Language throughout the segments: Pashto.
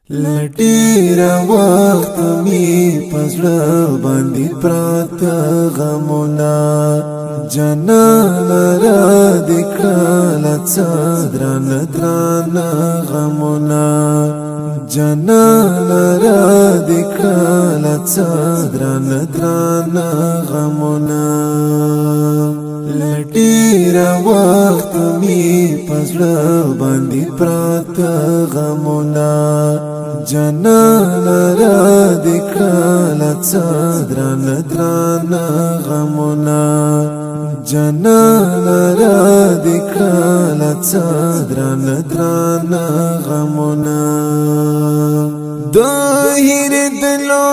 لټیرا وخت می پزړه باندې پرات غمونه جنان را دکړه څدران دران غمونه جنان را دکړه څدران دران غمونه لټیرا وخت می پزړه باندې پرات غمونه جنان را دکړه څدران دران غمونه جنان را دکړه څدران دران غمونه د هیر دلو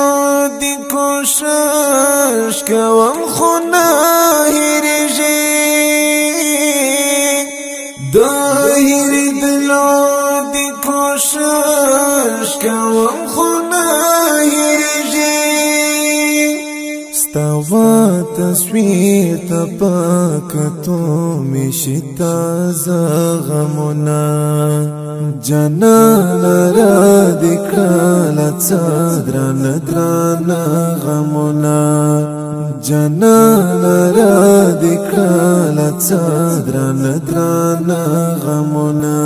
دی کوشش کوم خو نه هیریږي د هیر دلو دی کوشش کوم خو نه هیریږي ستوا تصویر ته پکتو مشتا زغمونه جنان را دکړه څدران دران غمونه جنان را دکړه څدران دران غمونه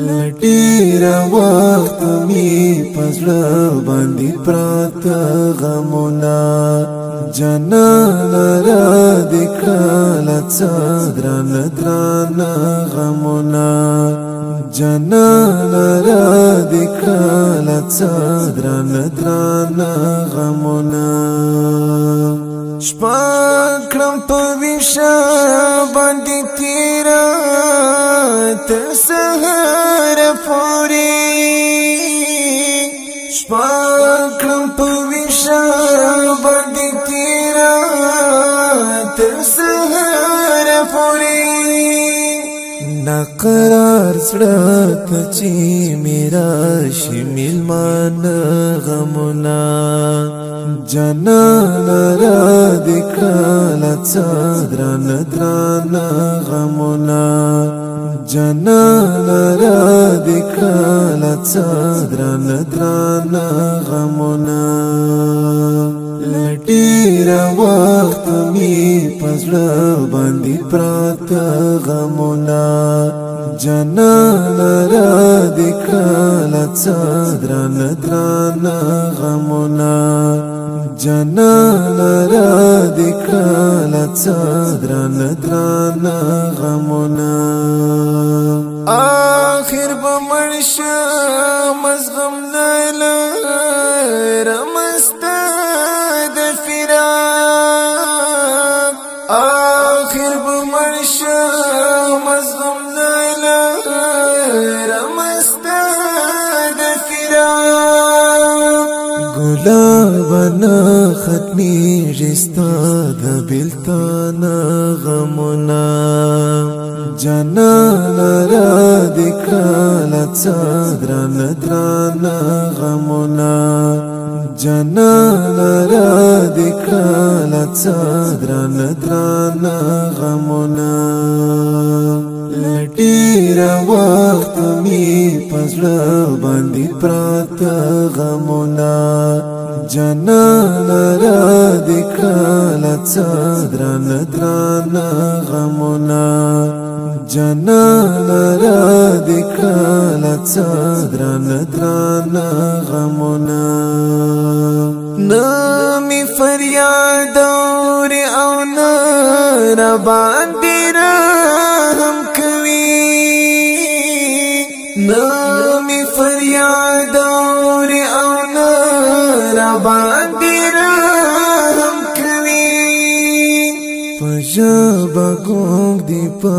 لټیرا وخت می پزړه باندې پرات غمونه جنان را دکړه څدران دران غمونه جنان را دکړه څدران دران غمونه شپه کړم په ویشه باندې تیرا تر سحر پورې شپه کړم په ویشه باندې تیرا تر سحر پورې نقرار زړه ته چې میرا شي میلمان غمونه جنان را دکړه څدران دران غمونه جنان را دکړه څدران دران غمونه لټیرا وخت می پزړه باندې پرات غمونه جنان را دکړه څدران دران غمونه جنان را دکړه څدران دران غمونه آخر بمرش مزغم لیلا رمست د فراق آخر بمرش مزغم لیلا رمست د فراق گلابنا ختمی رستا د بلتان غمونه جنان را دکړه څدران دران غمونه جنان را دکړه څدران دران غمونه لټیرا وخت می پزړه باندې پرات غمونه جنان را دکړه څدران دران غمونه جنان را دکړه څدران دران غمونه نمی فریاد اور او نه را باندې رحم کوي نمی فریاد اور او نه را باندې رحم کوي پجابا ګوګ دی په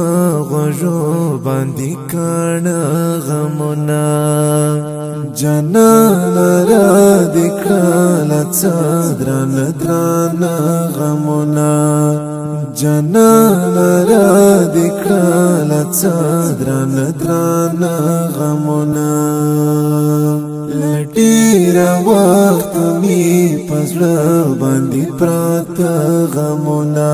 غوږو باندې کړه غمونه جنان را دکړه څدران دران غمونه جنان را دکړه څدران دران غمونه لټیرا وخت می پزړه باندې پرات غمونه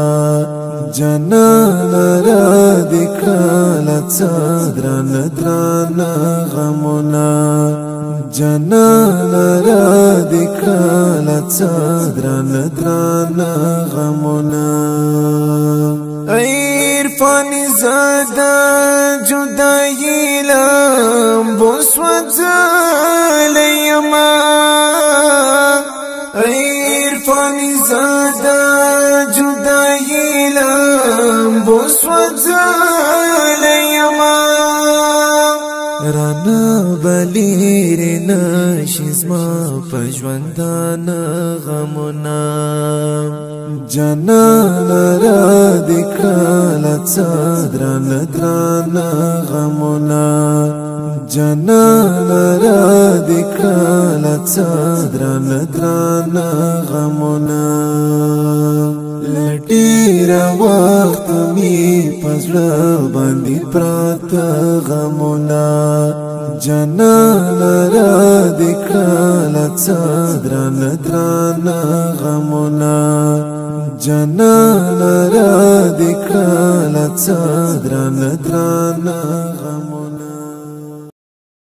جنان را دکړه څدران دران غمونه جنان را دکال صدران دران غمنا عرفان زادا جدائی لامبوس وزاليما عرفان زادا جدائی لامبوس وزاليما رانا بلیر نشزما پجوندانا غمنا جنان را دکالت صدران درانا غمنا جنان را دکالت صدران درانا غمنا لډیر وخت می پزړه باندې پرات غمنا جنان را دکالت صدران درانا غمنا جنان را دکالت صدران درانا غمنا